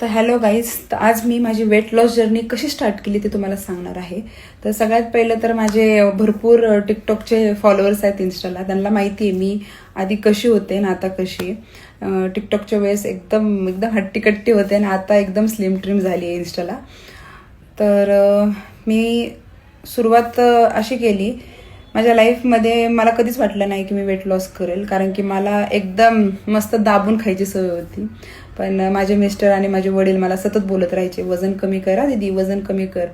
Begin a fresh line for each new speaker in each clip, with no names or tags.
तर hello guys, तर आज मी माझी वेट लॉस जर्नी कशी स्टार्ट केली ते तुम्हाला सांगणार आहे. तर सगळ्यात पहिलं तर माझे भरपूर टिकटॉकचे फॉलोअर्स आहेत इन्स्टाला, त्यांना माहिती आहे मी आधी कशी होते ना आता कशी आहे. टिकटॉकच्या वेळेस एकदम एकदम हट्टीकट्टी होते आणि आता एकदम स्लिम ट्रिम झाली आहे इन्स्टाला. तर मी सुरुवात अशी केली, माझ्या लाईफमध्ये मला कधीच वाटलं नाही की मी वेट लॉस करेल, कारण की मला एकदम मस्त दाबून खायची सवय होती. पण माझे मिस्टर आणि माझे वडील मला सतत बोलत राहायचे, वजन कमी करा दीदी, वजन कमी कर.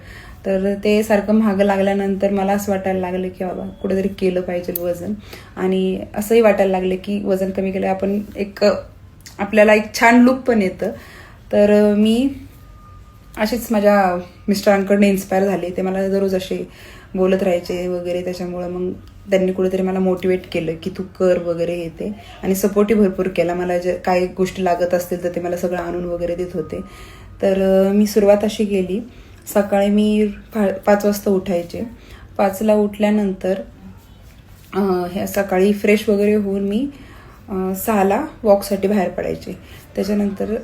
तर ते सारखं महागं लागल्यानंतर मला असं वाटायला लागलं की बाबा कुठेतरी केलं पाहिजे वजन. आणि असंही वाटायला लागलं की वजन कमी केलं आपण आपल्याला एक छान लुक पण येतं. तर मी अशीच माझ्या मिस्टरांकडनं इन्स्पायर झाले. ते मला दररोज असे बोलत राहायचे वगैरे, त्याच्यामुळं मग त्यांनी कुठेतरी मला मोटिवेट केलं की तू कर वगैरे येते, आणि सपोर्टही भरपूर केला. मला जे काही गोष्टी लागत असतील तर ते मला सगळं आणून वगैरे देत होते. तर मी सुरुवात अशी केली, सकाळी मी 5 वाजता उठायचे. 5ला उठल्यानंतर ह्या सकाळी फ्रेश वगैरे होऊन मी 6ला वॉकसाठी बाहेर पडायचे. त्याच्यानंतर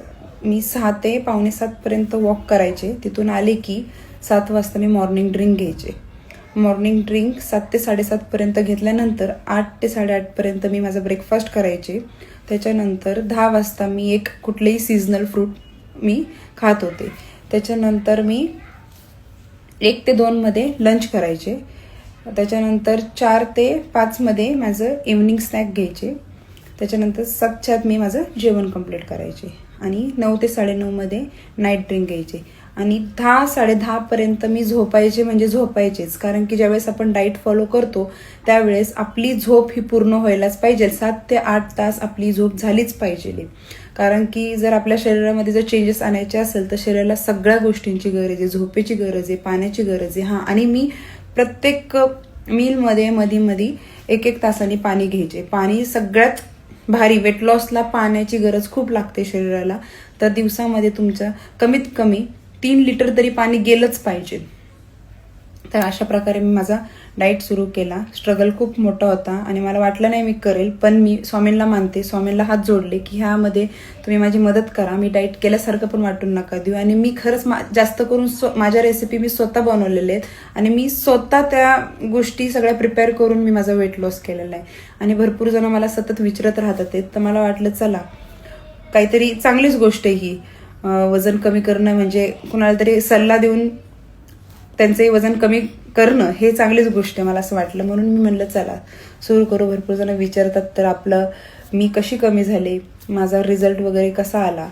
मी 6 ते पावणे 7पर्यंत वॉक करायचे. तिथून आले की 7 वाजता मी मॉर्निंग ड्रिंक घ्यायचे. मॉर्निंग ड्रिंक 7 ते 7:30पर्यंत घेतल्यानंतर 8 ते 8:30पर्यंत मी माझा ब्रेकफास्ट करायचे. त्याच्यानंतर 10 वाजता मी एक कुठलेही सीझनल फ्रूट मी खात होते. त्याच्यानंतर मी 1 ते 2मध्ये लंच करायचे. त्याच्यानंतर 4 ते 5मध्ये माझं इव्हनिंग स्नॅक घ्यायचे. त्याच्यानंतर 7च्या आत मी माझं जेवण कंप्लीट करायचे आणि 9 ते 9:30मध्ये नाईट ड्रिंक घ्यायचे. आणि 10-10:30पर्यंत मी झोपायचे, म्हणजे झोपायचेच. कारण की ज्यावेळेस आपण डाईट फॉलो करतो त्यावेळेस आपली झोप ही पूर्ण व्हायलाच पाहिजे. 7 ते 8 तास आपली झोप झालीच पाहिजे. कारण की जर आपल्या शरीरामध्ये जर चेंजेस आणायचे असेल तर शरीराला सगळ्या गोष्टींची गरज आहे. झोपेची गरज आहे, पाण्याची गरज आहे. आणि मी प्रत्येक मीलमध्ये मधी 1-1 तासांनी पाणी घ्यायचे. पाणी सगळ्यात भारी, वेट लॉसला पाण्याची गरज खूप लागते शरीराला. तर दिवसामध्ये तुमचं कमीत कमी 3 लिटर तरी पाणी गेलंच पाहिजे. तर अशा प्रकारे मी माझा डाएट सुरू केला. स्ट्रगल खूप मोठा होता आणि मला वाटलं नाही मी करेल, पण मी स्वामींना मानते, स्वामींना हात जोडले की ह्यामध्ये तुम्ही माझी मदत करा. मी डाएट केल्यासारखं पण वाटून नका देऊ. आणि मी खरंच जास्त करून माझ्या रेसिपी मी स्वतः बनवलेल्या आहेत आणि मी स्वतः त्या गोष्टी सगळ्या प्रिपेअर करून मी माझा वेट लॉस केलेला आहे. आणि भरपूर जण मला सतत विचारत राहतात. तर मला वाटलं चला काहीतरी चांगलीच गोष्ट आहे ही. वजन कमी करणं म्हणजे कुणाला तरी सल्ला देऊन त्यांचंही वजन कमी करणं हे चांगलीच गोष्ट आहे मला असं वाटलं. म्हणून मी म्हणलं चला सुरू करू. भरपूर जण विचारतात तर मी कशी कमी झाले, माझा रिझल्ट वगैरे कसा आला.